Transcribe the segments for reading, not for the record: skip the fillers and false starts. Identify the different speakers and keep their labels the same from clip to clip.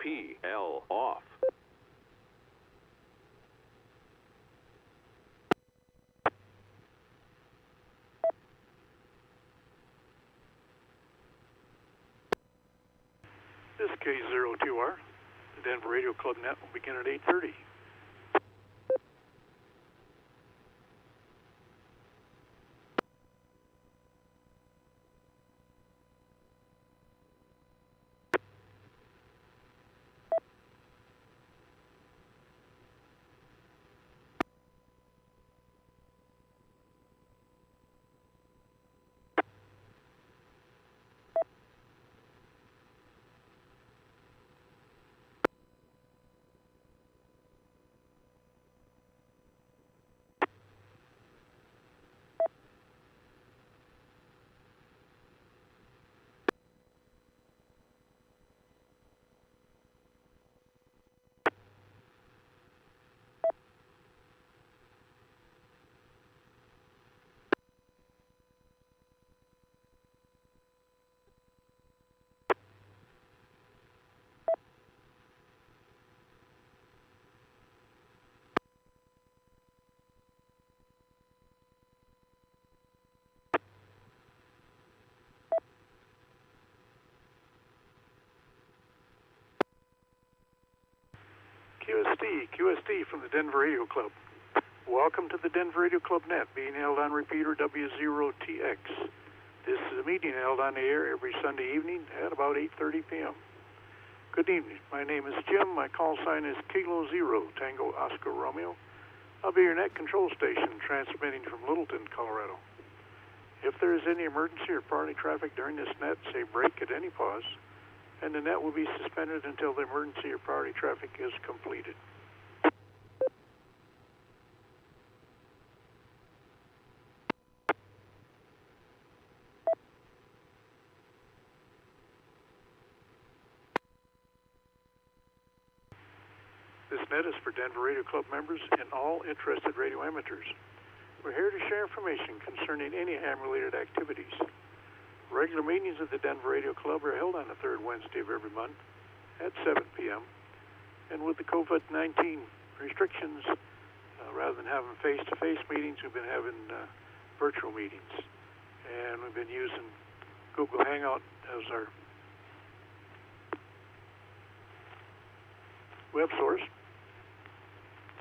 Speaker 1: PL off.
Speaker 2: This is K02R. The Denver Radio Club Net will begin at 8:30. QSD from the Denver Radio Club. Welcome to the Denver Radio Club Net, being held on repeater W0TX. This is a meeting held on the air every Sunday evening at about 8:30 p.m. Good evening. My name is Jim. My call sign is Kilo Zero, Tango Oscar Romeo. I'll be your net control station transmitting from Littleton, Colorado. If there is any emergency or priority traffic during this net, say break at any pause, and the net will be suspended until the emergency or priority traffic is completed. This net is for Denver Radio Club members and all interested radio amateurs. We're here to share information concerning any ham-related activities. Regular meetings of the Denver Radio Club are held on the third Wednesday of every month at 7 p.m. And with the COVID-19 restrictions, rather than having face-to-face meetings, we've been having virtual meetings. And we've been using Google Hangout as our web source.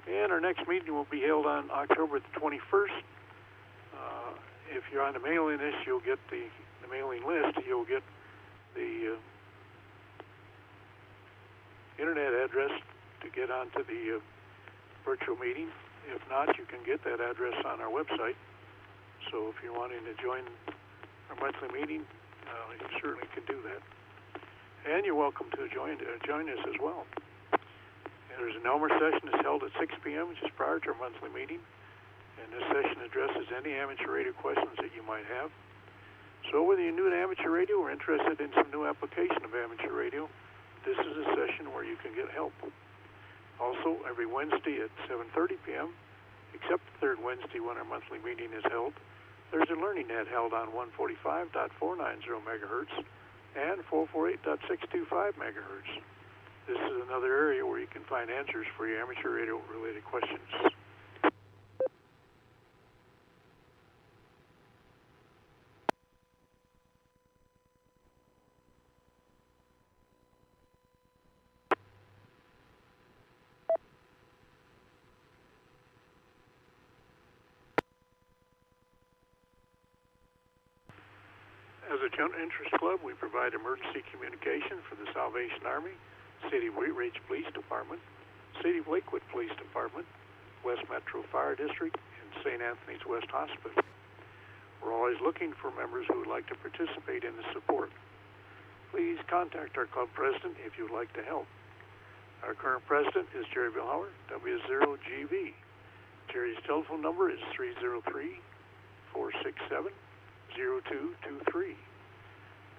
Speaker 2: And our next meeting will be held on October the 21st. If you're on the mailing list, you'll get the mailing list. You'll get the internet address to get onto the virtual meeting. If not, you can get that address on our website. So if you're wanting to join our monthly meeting, you certainly can do that. And you're welcome to join us as well. There's an Elmer session that's held at 6 p.m., which is prior to our monthly meeting. And this session addresses any amateur radio questions that you might have. So whether you're new to amateur radio or interested in some new application of amateur radio, this is a session where you can get help. Also, every Wednesday at 7:30 p.m., except the third Wednesday when our monthly meeting is held, there's a learning net held on 145.490 megahertz and 448.625 megahertz. This is another area where you can find answers for your amateur radio-related questions. As a General Interest Club, we provide emergency communication for the Salvation Army, City of Wheat Ridge Police Department, City of Lakewood Police Department, West Metro Fire District, and St. Anthony's West Hospital. We're always looking for members who would like to participate in the support. Please contact our club president if you would like to help. Our current president is Jerry Billhauer, W0GV. Jerry's telephone number is 303-467-0223.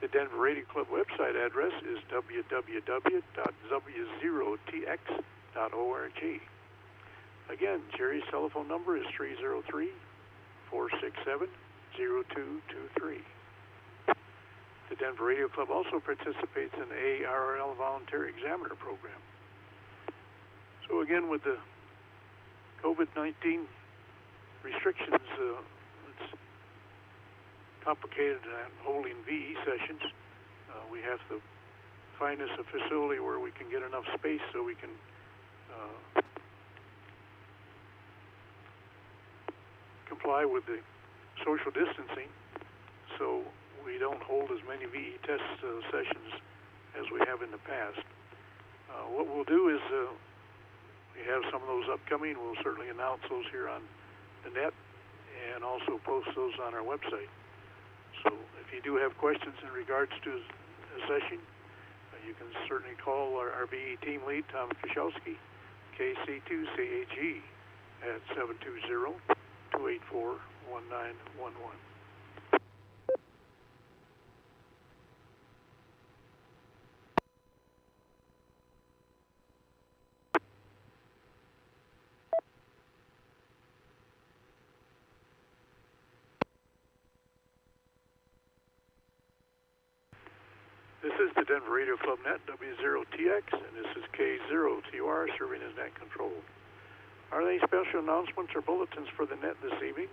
Speaker 2: The Denver Radio Club website address is www.w0tx.org. Again, Jerry's telephone number is 303-467-0223. The The Denver Radio Club also participates in the ARRL Voluntary Examiner Program. So again, with the COVID-19 restrictions, it's complicated holding VE sessions. We have to find us a facility where we can get enough space so we can comply with the social distancing, so we don't hold as many VE test sessions as we have in the past. What we'll do is we have some of those upcoming. We'll certainly announce those here on the net and also post those on our website. So if you do have questions in regards to a session, you can certainly call our VE team lead, Tom Kashowski, KC2CAG, at 720-284-1911. This is the Denver Radio Club Net, W0TX, and this is K0TR serving as net control. Are there any special announcements or bulletins for the net this evening?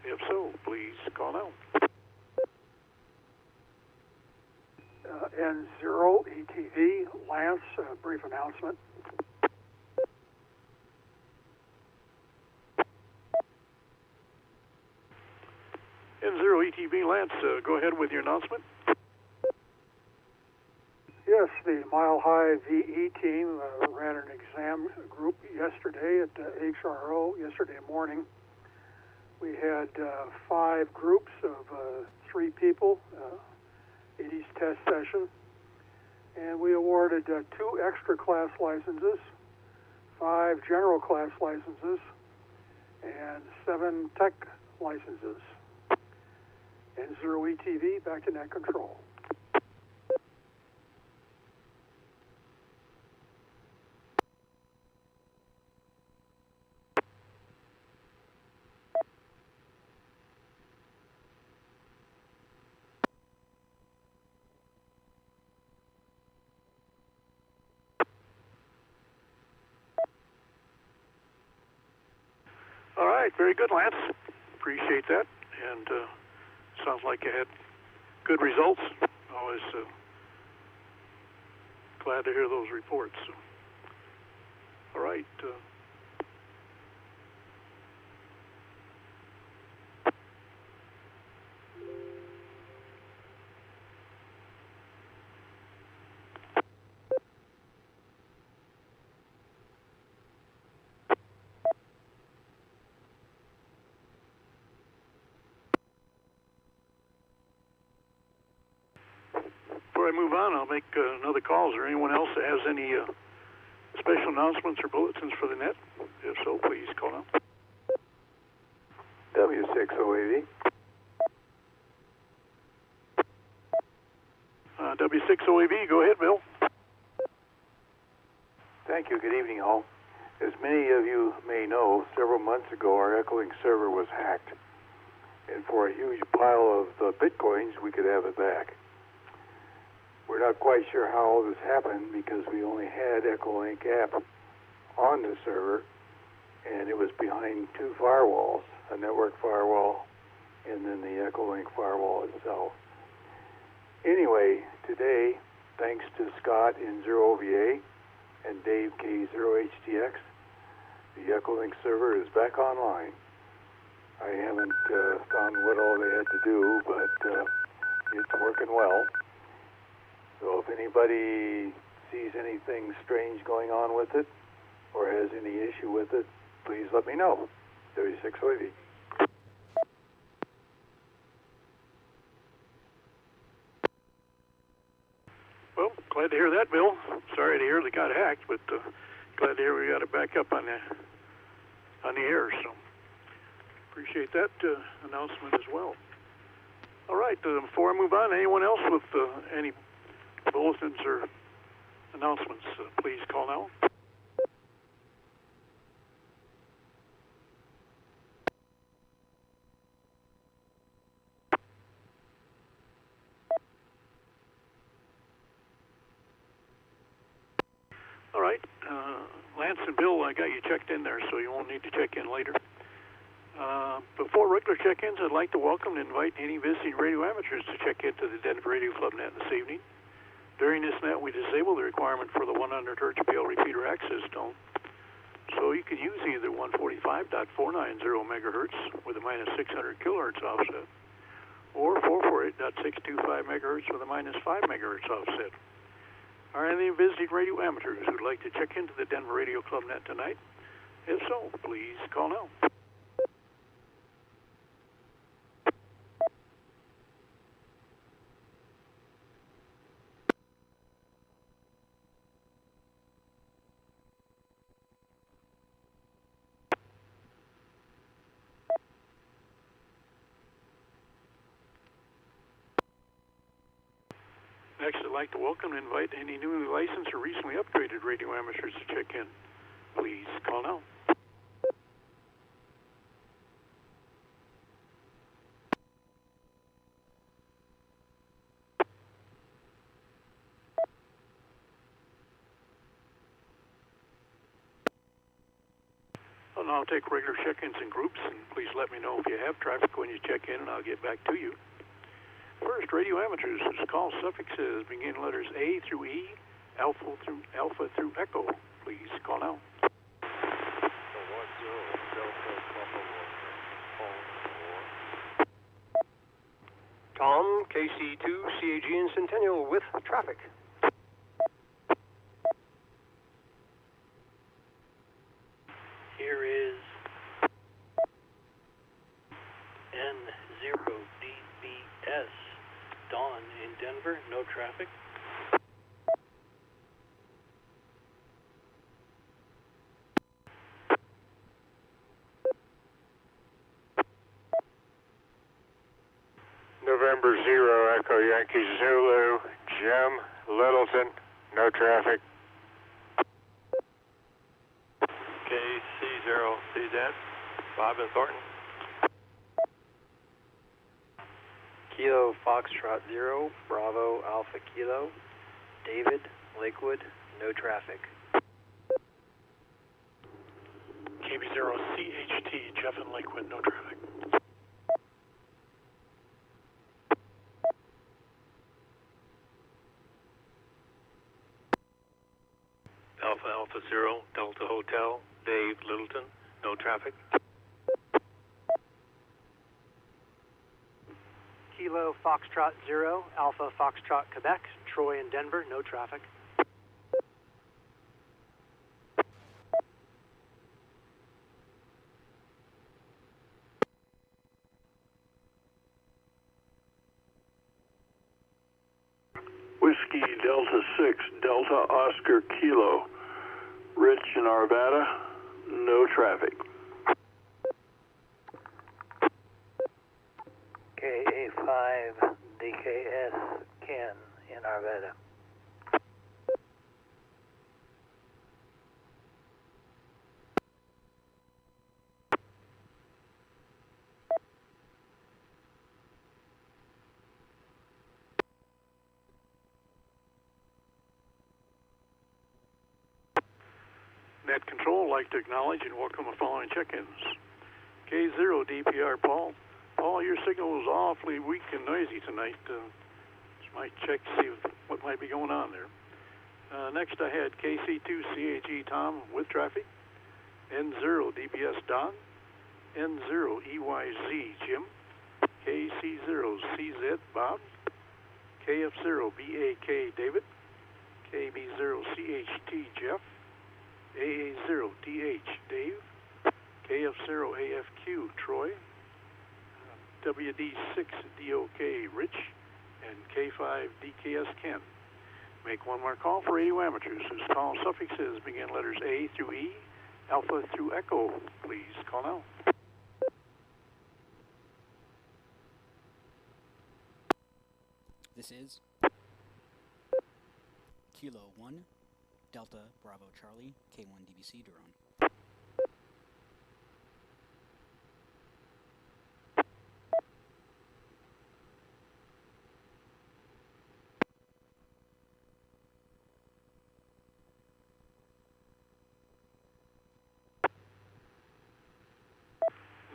Speaker 2: If so, please call now.
Speaker 1: N0ETV, Lance, brief announcement.
Speaker 2: N0ETV, Lance, go ahead with your announcement.
Speaker 1: Yes, the Mile High VE team ran an exam group yesterday at HRO, yesterday morning. We had 5 groups of 3 people, 80s test session, and we awarded 2 extra class licenses, 5 general class licenses, and 7 tech licenses. N0ETV, back to net control.
Speaker 2: All right, very good, Lance. Appreciate that, and sounds like you had good results. Always glad to hear those reports. So, all right. Before I move on, I'll make another call. Is there anyone else that has any special announcements or bulletins for the net? If so, please call now.
Speaker 3: W6OAV.
Speaker 2: W6OAV, go ahead, Bill.
Speaker 3: Thank you. Good evening, all. As many of you may know, several months ago our Echolink server was hacked. And for a huge pile of bitcoins, we could have it back. We're not quite sure how all this happened because we only had Echolink app on the server, and it was behind 2 firewalls, a network firewall and then the Echolink firewall itself. Anyway, today, thanks to Scott in 0OVA and Dave K0HTX, the Echolink server is back online. I haven't found what all they had to do, but it's working well. So if anybody sees anything strange going on with it or has any issue with it, please let me know. W6OAV.
Speaker 2: Well, glad to hear that, Bill. Sorry to hear they got hacked, but glad to hear we got it back up on the air. So appreciate that announcement as well. All right, before I move on, anyone else with any bulletins or announcements, please call now. Lance and Bill, I got you checked in there, so you won't need to check in later. Before regular check-ins, I'd like to welcome and invite any visiting radio amateurs to check into the Denver Radio Club net this evening. During this net, we disable the requirement for the 100 Hz PL repeater access tone, so you can use either 145.490 megahertz with a minus 600 kilohertz offset, or 448.625 megahertz with a minus 5 megahertz offset. Are any visiting radio amateurs who'd like to check into the Denver Radio Club net tonight? If so, please call now. Next, I'd like to welcome and invite any newly licensed or recently upgraded radio amateurs to check in. Please call now. I'll now take regular check-ins in groups, and please let me know if you have traffic when you check in, and I'll get back to you. First, radio amateurs whose call suffixes begin letters A through E, alpha through Echo. Please call now.
Speaker 4: Tom, KC2, CAG and Centennial with traffic.
Speaker 5: Here is N0DBS Dawn in Denver, no traffic.
Speaker 6: November 0 Echo Yankee Zulu, Jim Littleton, no traffic.
Speaker 7: KC0CZ, Bob and Thornton.
Speaker 4: Kilo Foxtrot 0, Bravo Alpha Kilo, David, Lakewood, no traffic.
Speaker 2: KB0CHT, Jeff and Lakewood, no traffic.
Speaker 7: Alpha 0, Delta Hotel, Dave Littleton, no traffic.
Speaker 4: Kilo Foxtrot 0, Alpha Foxtrot Quebec, Troy and Denver, no traffic.
Speaker 8: Whiskey Delta 6, Delta Oscar Kilo, Rich in Arvada, no traffic.
Speaker 5: KA5 DKS Ken in Arvada.
Speaker 2: Net Control would like to acknowledge and welcome the following check-ins. K0 DPR Paul. Paul, your signal is awfully weak and noisy tonight. Just might check to see what might be going on there. Next I had KC2 CAG Tom with traffic, N0 DPS Don, N0 EYZ Jim, KC0 CZ Bob, KF0 BAK David, KB0 CHT Jeff, AA0 DH Dave, KF0 AFQ Troy, WD6 DOK Rich, and K5 DKS Ken. Make one more call for radio amateurs whose call suffixes begin letters A through E, Alpha through Echo. Please call now.
Speaker 9: This is Kilo 1, Delta Bravo Charlie, K1 DBC Duron.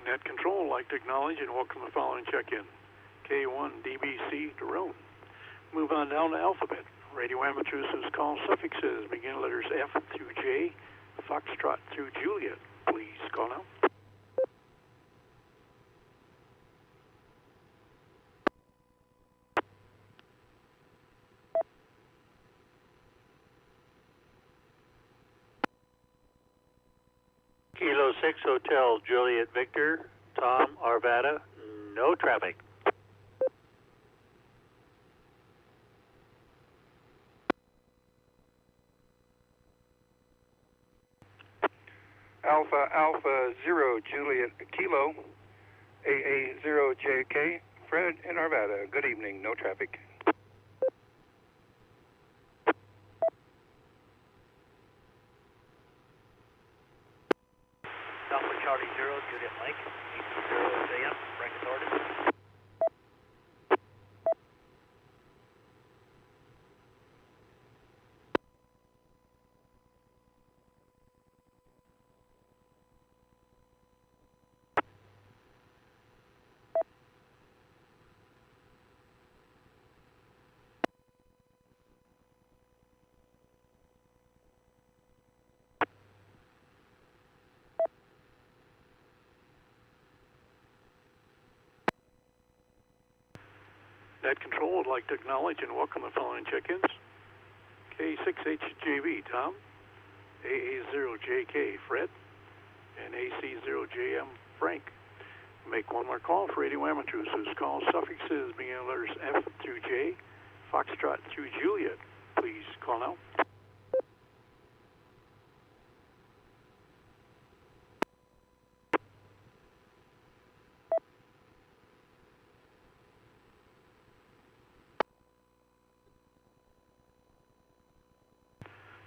Speaker 2: Net Control would like to acknowledge and welcome the following check-in. K1DBC drone. Move on down to alphabet. Radio amateurs whose call suffixes begin letters F through J, Foxtrot through Juliet. Please call now.
Speaker 7: Kilo 6 Hotel Juliet Victor, Tom Arvada, no traffic.
Speaker 10: Alpha Alpha 0 Juliet Kilo, AA 0 JK, Fred in Arvada. Good evening, no traffic.
Speaker 5: Alpha Charlie 0 Juliet Mike, 0 s.t.e.m, rank authority.
Speaker 2: Net Control would like to acknowledge and welcome the following check-ins. K6HJV Tom, AA0JK Fred, and AC0JM Frank. Make one more call for radio amateurs whose call suffixes begin in letters F through J, Foxtrot through Juliet. Please call now.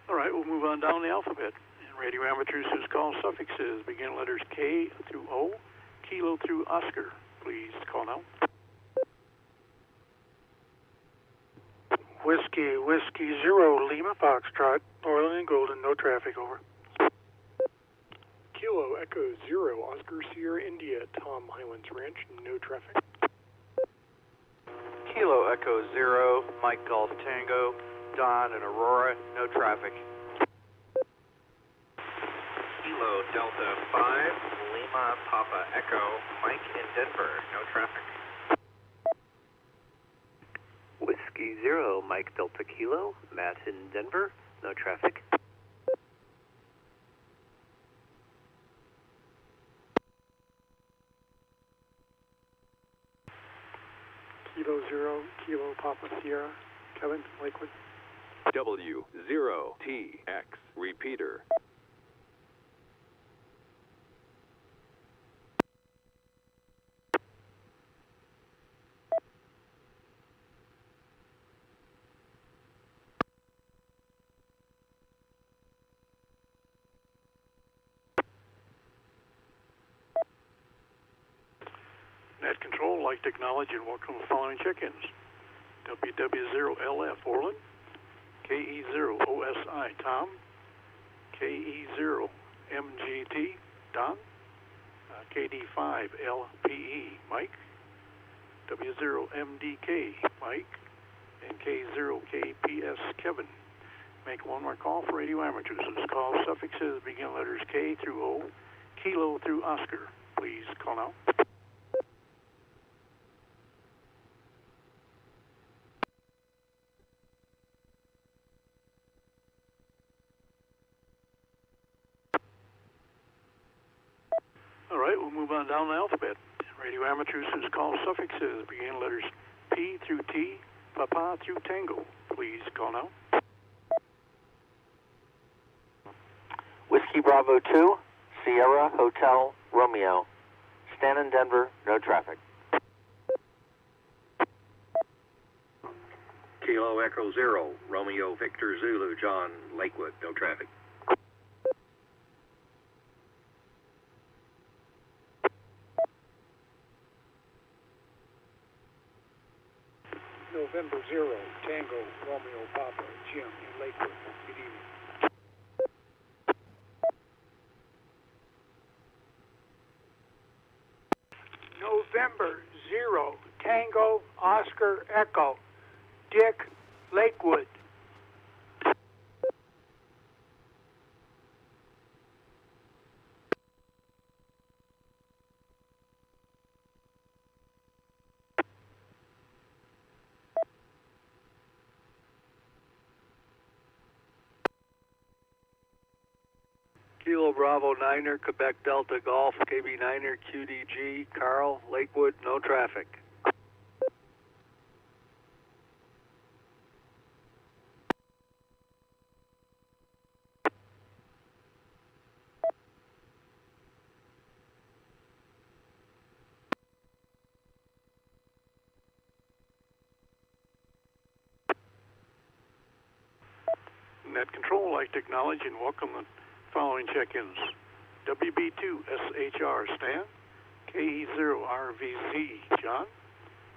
Speaker 2: All right, we'll move on down the alphabet. And radio amateurs whose call suffixes begin in letters K through O, Kilo through Oscar. Please call now.
Speaker 1: Whiskey 0 Lima Foxtrot, Orland and Golden, no traffic, over.
Speaker 11: Kilo Echo 0 Oscar Sierra India, Tom Highlands Ranch, no traffic.
Speaker 12: Kilo Echo 0 Mike Golf Tango, Don and Aurora, no traffic.
Speaker 13: Kilo Delta 5 Lima Papa Echo, Mike in Denver, no traffic.
Speaker 5: Whiskey 0 Mike Delta Kilo, Matt in Denver, no traffic.
Speaker 11: Kilo 0 Kilo Papa Sierra, Kevin, Lakewood.
Speaker 14: W0TX Repeater.
Speaker 2: Net Control would like to acknowledge and welcome the following check-ins. WW0LF Orland, KE0OSI Tom, KE0MGT Don, KD5LPE Mike, W0MDK Mike, and K0KPS Kevin. Make one more call for radio amateurs whose call suffixes begin letters K through O, Kilo through Oscar. Please call now. All right, we'll move on down the alphabet. Radio amateurs whose call suffixes begin letters P through T, Papa through Tango. Please call now.
Speaker 15: Whiskey Bravo 2, Sierra Hotel Romeo. Stan in Denver, no traffic.
Speaker 13: Kilo Echo 0 Romeo Victor Zulu John, Lakewood, no traffic.
Speaker 11: November 0 Tango Romeo Papa Jim in Lakewood. Good evening.
Speaker 2: Oscar Echo, Dick, Lakewood.
Speaker 16: Kilo Bravo Niner, Quebec Delta Golf, KB Niner, QDG, Carl, Lakewood, no traffic.
Speaker 2: Net Control, I'd like to acknowledge and welcome the following check-ins. WB2 SHR Stan, KE0RVZ John,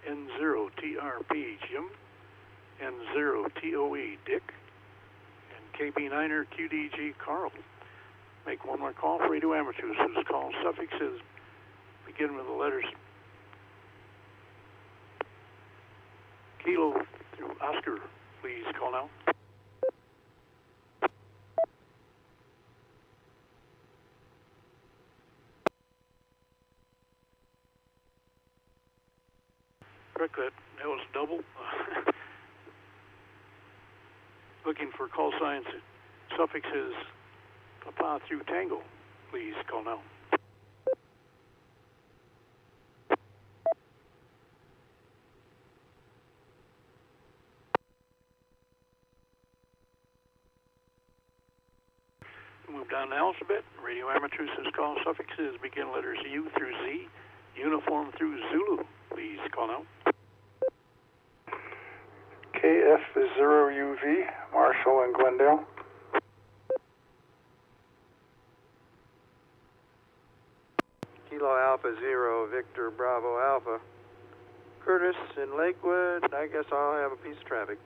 Speaker 2: N0TRP Jim, N0TOE Dick, and KB9er QDG Carl. Make one more call for radio amateurs whose call suffixes begin with the letters Kilo through Oscar. Please call now. Correct, that was double. Looking for call signs, suffixes Papa through Tango. Please call now. Move down the alphabet. Radio amateurs whose call suffixes begin letters U through Z, uniform through Zulu. Please call now.
Speaker 17: KF0UV, Marshall and Glendale.
Speaker 18: Kilo Alpha Zero, Victor Bravo Alpha. Curtis in Lakewood, I guess I'll have a piece of traffic.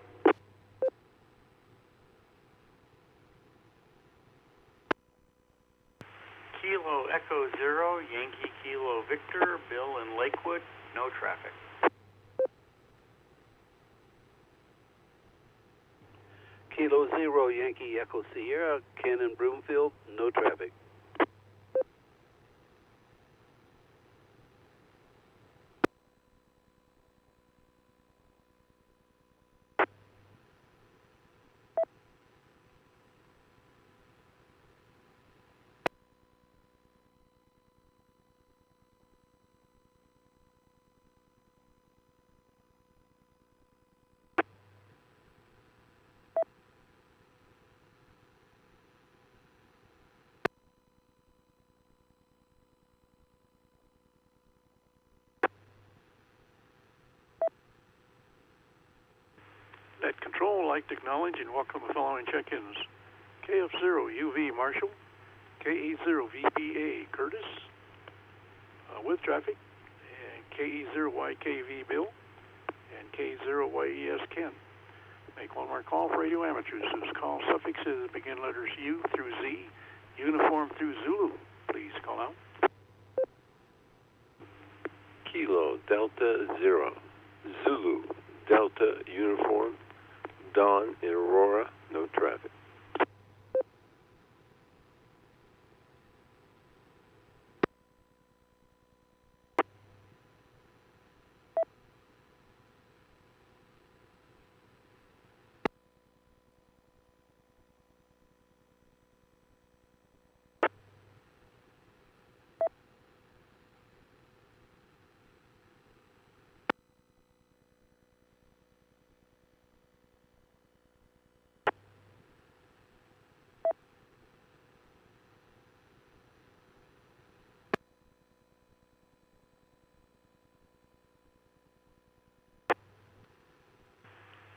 Speaker 12: Kilo Echo Zero, Yankee Kilo Victor, Bill in Lakewood, no traffic.
Speaker 16: Kilo Zero, Yankee Echo Sierra, Ken in Broomfield, no traffic.
Speaker 2: Net Control, I'd like to acknowledge and welcome the following check-ins. KF0 UV Marshall, KE0 VBA Curtis, with traffic, and KE0YKV Bill, and K0YES Ken. Make one more call for radio amateurs whose call suffixes begin letters U through Z, uniform through Zulu. Please call out.
Speaker 19: Kilo Delta Zero, Zulu Delta Uniform, Dawn in Aurora, no traffic.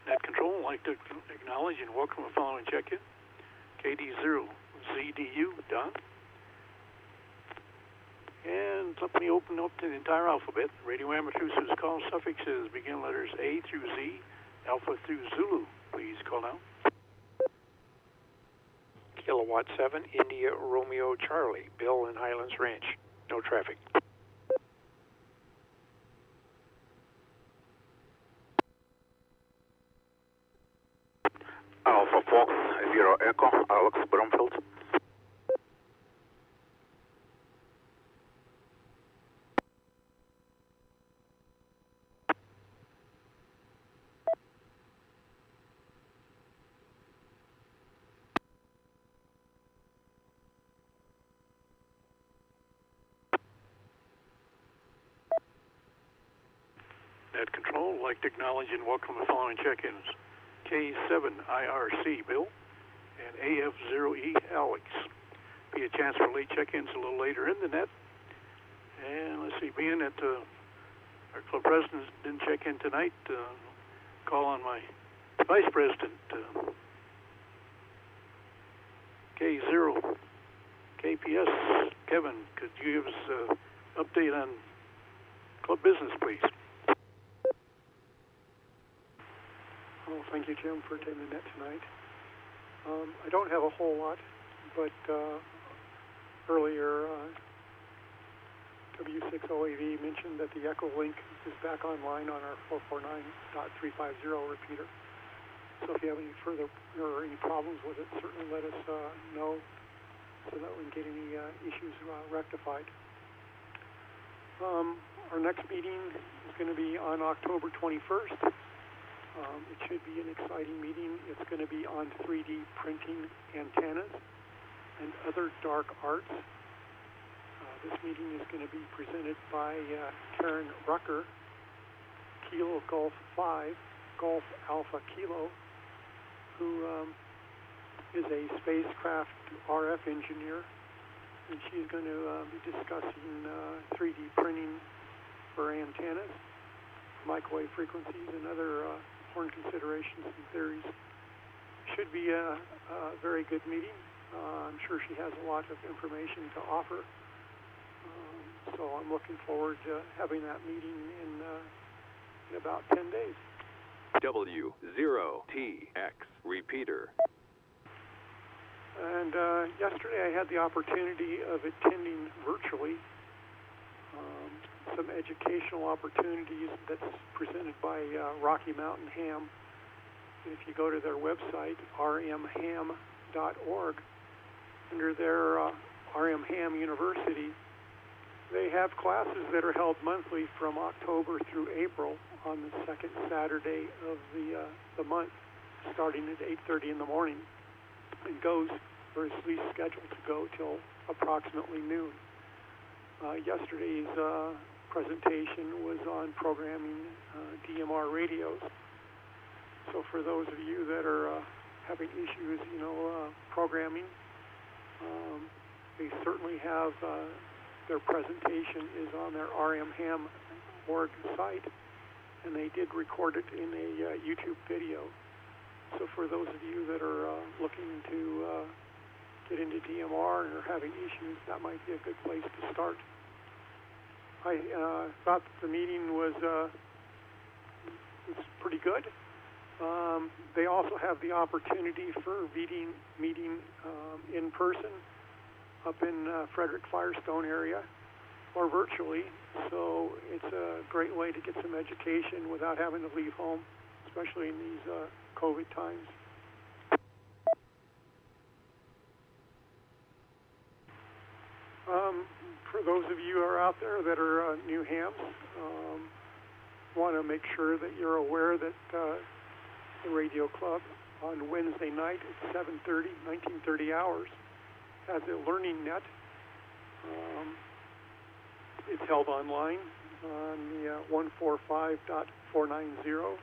Speaker 2: Net Control, I'd like to acknowledge and welcome the following check-in. KD0ZDU, Don. And let me open up to the entire alphabet. Radio amateurs whose call suffixes begin letters A through Z, Alpha through Zulu. Please call now.
Speaker 20: Kilowatt 7, India Romeo Charlie, Bill in Highlands Ranch, no traffic.
Speaker 21: 0 Echo, Alex Brumfield.
Speaker 2: Net Control, I'd like to acknowledge and welcome the following check-ins. K7IRC Bill and AF0E Alex. Be a chance for late check-ins a little later in the net. And let's see, being that our club president didn't check in tonight, call on my vice president, K0 KPS. Kevin, could you give us an update on club business, please?
Speaker 11: Well, thank you, Jim, for taking the net tonight. I don't have a whole lot, but earlier W0TX mentioned that the Echo Link is back online on our 449.350 repeater. So if you have any further or any problems with it, certainly let us know so that we can get any issues rectified. Our next meeting is going to be on October 21st. It should be an exciting meeting. It's going to be on 3D printing antennas and other dark arts. This meeting is going to be presented by Karen Rucker, Kilo Golf 5, Golf Alpha Kilo, who is a spacecraft RF engineer, and she's going to be discussing 3D printing for antennas, microwave frequencies, and other horn considerations and theories. Should be a very good meeting. I'm sure she has a lot of information to offer. So I'm looking forward to having that meeting in about 10 days.
Speaker 14: W0TX Repeater.
Speaker 11: And yesterday I had the opportunity of attending virtually some educational opportunities that's presented by Rocky Mountain Ham. And if you go to their website, rmham.org, under their RM Ham University, they have classes that are held monthly from October through April on the second Saturday of the month, starting at 8:30 in the morning, and goes, or is at least scheduled to go till approximately noon. Yesterday's presentation was on programming DMR radios. So for those of you that are having issues, programming, they certainly have their presentation is on their rmham.org site, and they did record it in a YouTube video. So for those of you that are looking to get into DMR and are having issues, that might be a good place to start. I thought the meeting was pretty good. They also have the opportunity for meeting in person up in Frederick Firestone area or virtually. So it's a great way to get some education without having to leave home, especially in these COVID times. For those of you who are out there that are new hams, want to make sure that you're aware that the Radio Club on Wednesday night at 7:30, 1930 hours, has a learning net. It's held online on the 145.490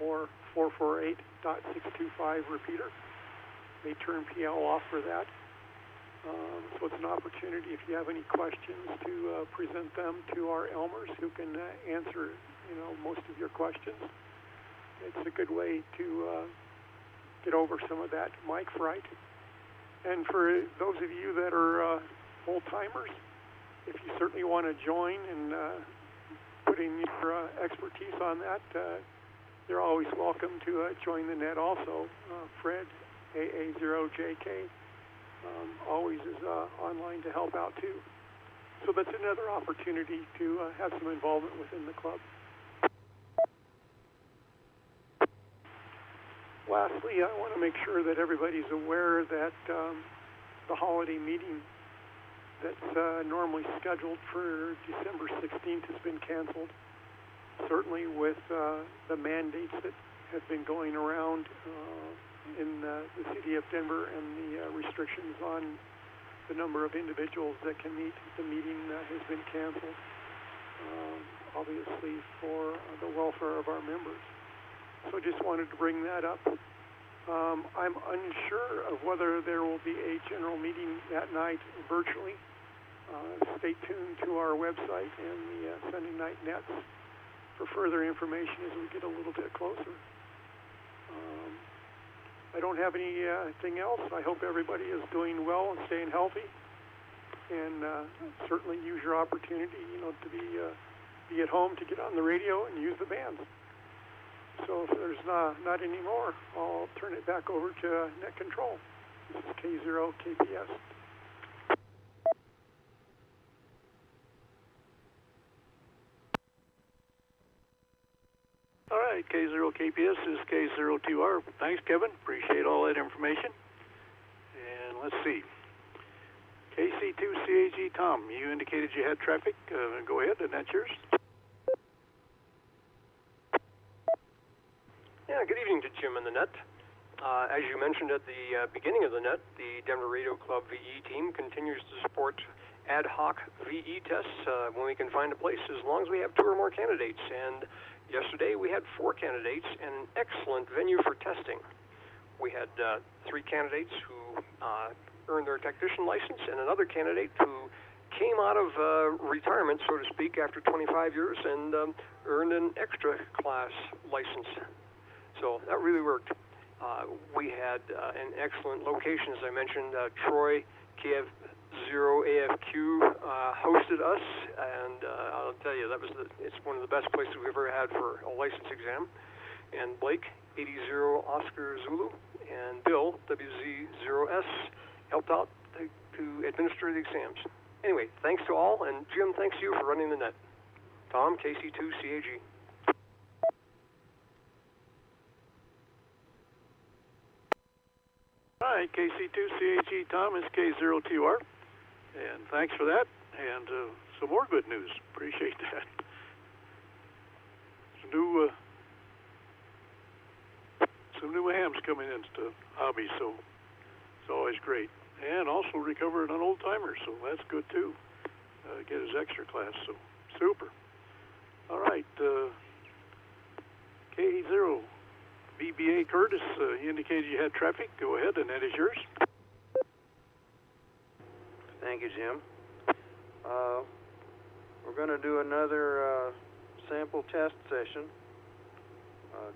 Speaker 11: or 448.625 repeater. They turn PL off for that. So it's an opportunity, if you have any questions, to present them to our Elmers, who can answer, most of your questions. It's a good way to get over some of that mic fright. And for those of you that are old-timers, if you certainly want to join and put in your expertise on that, you're always welcome to join the net also. Fred, AA0JK, always is online to help out too. So that's another opportunity to have some involvement within the club. lastly, I want to make sure that everybody's aware that the holiday meeting that's normally scheduled for December 16th has been canceled. Certainly with the mandates that have been going around in the city of Denver and the restrictions on the number of individuals that can meet, the meeting has been canceled, obviously for the welfare of our members. So just wanted to bring that up. I'm unsure of whether there will be a general meeting that night virtually. Stay tuned to our website and the Sunday night nets for further information as we get a little bit closer. I don't have anything else. I hope everybody is doing well and staying healthy, and certainly use your opportunity, to be at home, to get on the radio and use the bands. So if there's not any more, I'll turn it back over to Net Control. This is K0KPS.
Speaker 2: All right, K0KPS is K02R. Thanks, Kevin. Appreciate all that information. And let's see. KC2CAG Tom, you indicated you had traffic. Go ahead, and that's yours.
Speaker 3: Yeah, good evening to Jim and the net. As you mentioned at the beginning of the net, the Denver Radio Club VE team continues to support ad hoc VE tests when we can find a place, as long as we have 2 or more candidates. And yesterday we had 4 candidates and an excellent venue for testing. We had 3 candidates who earned their technician license, and another candidate who came out of retirement, so to speak, after 25 years and earned an extra class license. So that really worked. We had an excellent location, as I mentioned. Troy, KF0AFQ hosted us, and I'll tell you, it's one of the best places we've ever had for a license exam. And Blake, 80 Oscar Zulu, and Bill, WZ0S, helped out to administer the exams. Anyway, thanks to all, and Jim, thanks to you for running the net. Tom, KC2CAG.
Speaker 2: All right, KC2CAG Tom is K02R, and thanks for that, and some more good news. Appreciate that. Some new hams coming into hobby, so it's always great. And also recovered an old timer, so that's good too. Get his extra class, so super. All right, K0 BBA Curtis, you indicated you had traffic. Go ahead, and that is yours.
Speaker 18: Thank you, Jim. We're going to do another sample test session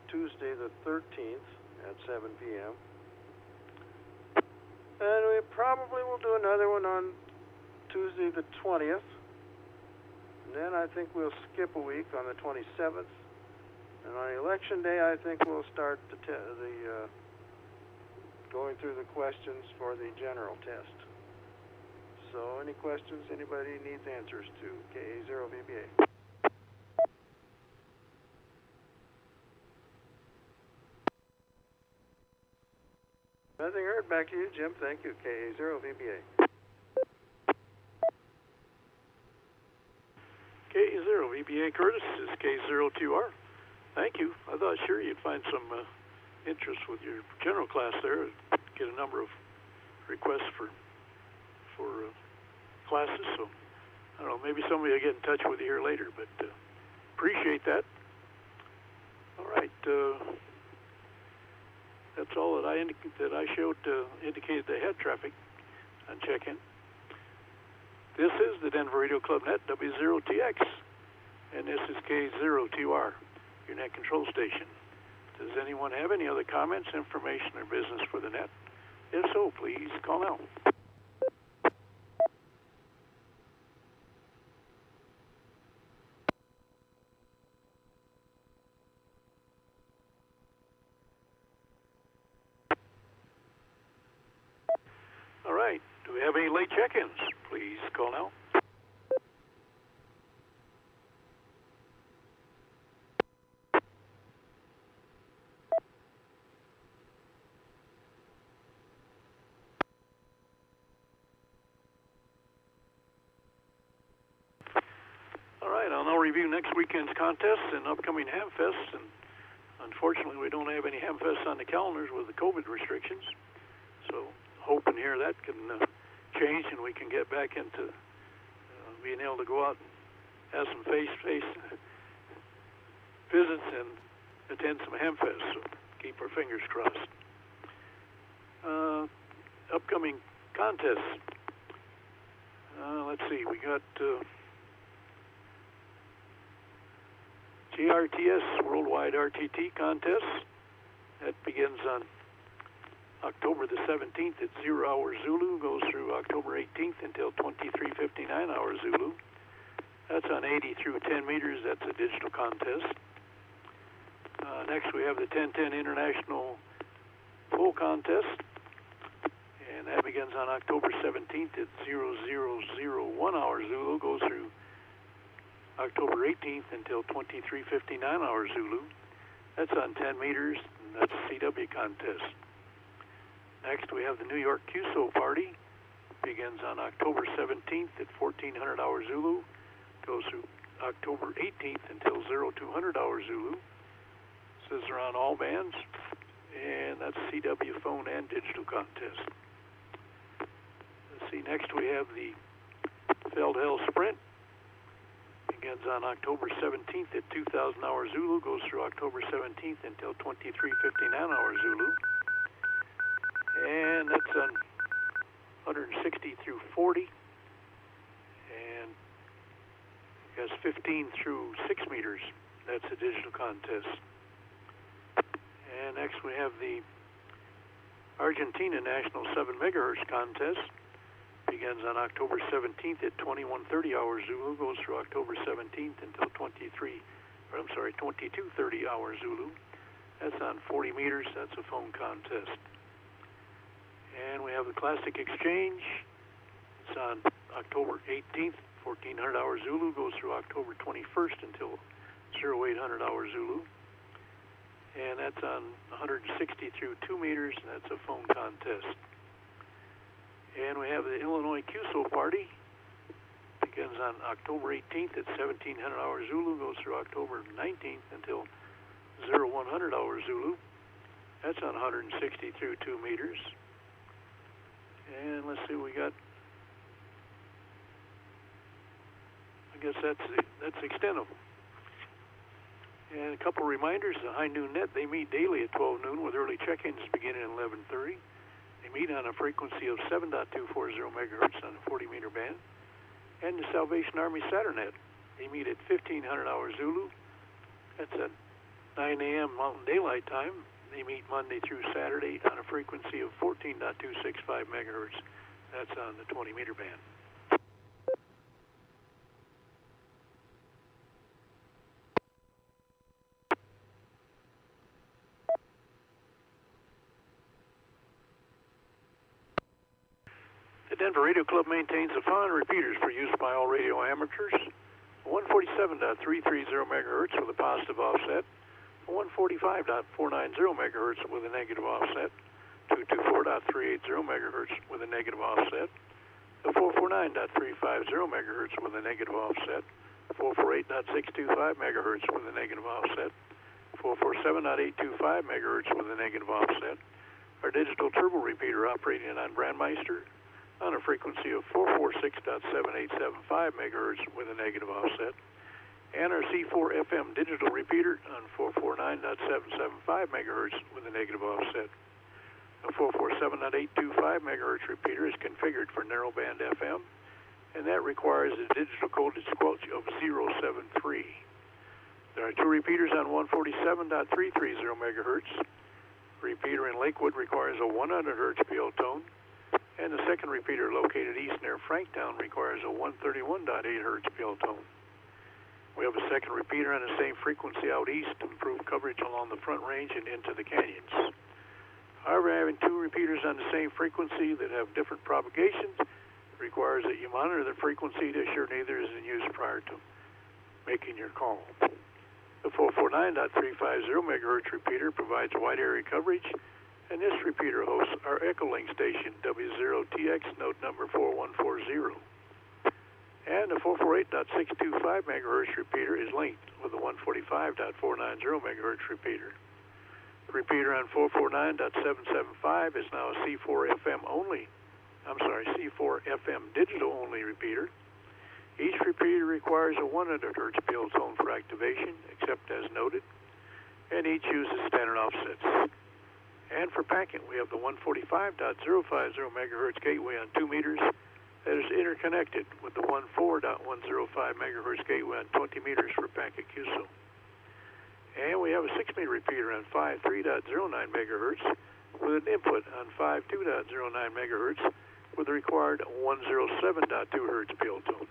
Speaker 18: Tuesday the 13th at 7 p.m. And we probably will do another one on Tuesday the 20th. And then I think we'll skip a week on the 27th. And on election day, I think we'll start going through the questions for the general test. So any questions anybody needs answers to, KA0VBA. Nothing heard. Back to you, Jim. Thank you, KA0VBA.
Speaker 2: KA0VBA Curtis is K02R. Thank you. I thought sure you'd find some interest with your general class there. Get a number of requests for classes. So I don't know. Maybe somebody will get in touch with you here later. But appreciate that. All right. That's all that I showed indicated they had traffic on check-in. This is the Denver Radio Club Net, W0TX, and this is K02R, your net control station. Does anyone have any other comments, information, or business for the net? If so, please call now. All right. Do we have any late check-ins? Please call now. right, I'll now review next weekend's contests and upcoming Hamfests. And unfortunately, we don't have any Hamfests on the calendars with the COVID restrictions. So, hoping here that can change and we can get back into being able to go out and have some face-to-face visits and attend some Hamfests. So, keep our fingers crossed. Upcoming contests. Let's see, we got GRTS Worldwide RTT Contest. That begins on October the 17th at 0 hour Zulu, goes through October 18th until 23:59 hours Zulu. That's on 80 through 10 meters. That's a digital contest. Next we have the 1010 International Full Contest, and that begins on October 17th at 0001 hours Zulu, goes through October 18th until 23:59 hours Zulu. That's on 10 meters, and that's a CW contest. Next, we have the New York QSO Party. Begins on October 17th at 1400 hours Zulu, goes through October 18th until 0200 hours Zulu. This is around all bands, and that's a CW phone and digital contest. Let's see, next we have the Feldhell Sprint. Begins on October 17th at 2000 hours Zulu, goes through October 17th until 23:59 hours Zulu. And that's on 160 through 40, and has 15 through 6 meters. That's a digital contest. And next we have the Argentina National 7 megahertz contest. Begins on October 17th at 21:30 hours Zulu, goes through October 17th until 22:30 hours Zulu. That's on 40 meters. That's a phone contest. And we have the Classic Exchange. It's on October 18th, 1400 hours Zulu, goes through October 21st until 0800 hours Zulu. And that's on 160 through 2 meters, and that's a phone contest. And we have the Illinois QSO Party. Begins on October 18th at 1700 hours Zulu, goes through October 19th until 0100 hours Zulu. That's on 160 through 2 meters. And let's see, we got, I guess that's the extent of them. And a couple reminders, the High Noon Net, they meet daily at 12 noon with early check-ins beginning at 11:30. They meet on a frequency of 7.240 megahertz on the 40-meter band. And the Salvation Army Saturnet, they meet at 1500 hours Zulu. That's at 9 a.m. Mountain Daylight Time. They meet Monday through Saturday on a frequency of 14.265 megahertz. That's on the 20-meter band. The Denver Radio Club maintains the following repeaters for use by all radio amateurs: 147.330 megahertz with a positive offset, 145.490 megahertz with a negative offset, 224.380 megahertz with a negative offset, 449.350 megahertz with a negative offset, 448.625 megahertz with a negative offset, 447.825 megahertz with a negative offset. Our digital turbo repeater operating on Brandmeister on a frequency of 446.7875 megahertz with a negative offset, and our C4 FM digital repeater on 449.775 megahertz with a negative offset. A 447.825 megahertz repeater is configured for narrowband FM, and that requires a digital coded squelch of 073. There are two repeaters on 147.330 megahertz. Repeater in Lakewood requires a 100 hertz PL tone, and the second repeater located east near Franktown requires a 131.8 hertz PL tone. We have a second repeater on the same frequency out east to improve coverage along the Front Range and into the canyons. However, having two repeaters on the same frequency that have different propagations requires that you monitor the frequency to assure neither is in use prior to making your call. The 449.350 megahertz repeater provides wide area coverage, and this repeater hosts our Echolink station, W0TX node number 4140. And the 448.625 megahertz repeater is linked with the 145.490 megahertz repeater. The repeater on 449.775 is now a C4 FM only. C4 FM digital only repeater. Each repeater requires a 100 hertz build tone for activation, except as noted, and each uses standard offsets. And for packing, we have the 145.050 megahertz gateway on 2 meters that is interconnected with the 14.105 megahertz gateway on 20 meters for packet QSO. And we have a 6 meter repeater on 53.09 megahertz with an input on 52.09 megahertz with the required 107.2 hertz build tone.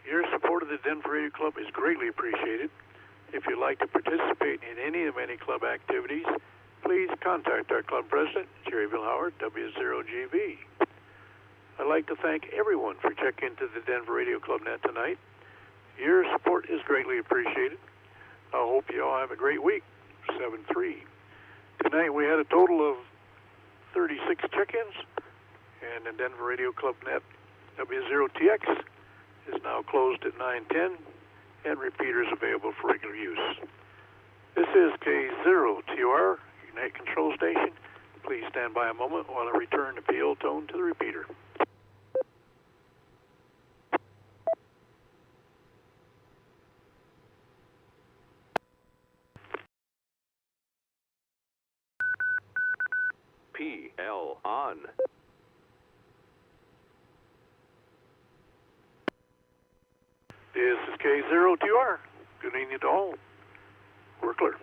Speaker 2: Your support of the Denver Radio Club is greatly appreciated. If you'd like to participate in any of many club activities, please contact our club president, Jerry Vilhauer, W0GB. I'd like to thank everyone for checking into the Denver Radio Club Net tonight. Your support is greatly appreciated. I hope you all have a great week. 7-3. Tonight we had a total of 36 check-ins, and the Denver Radio Club Net W0TX is now closed at 9:10, and repeaters available for regular use. This is K0TR, Unite Control Station. Please stand by a moment while I return the PL tone to the repeater.
Speaker 14: PL on.
Speaker 2: This is K0TR. Good evening to all. We're clear.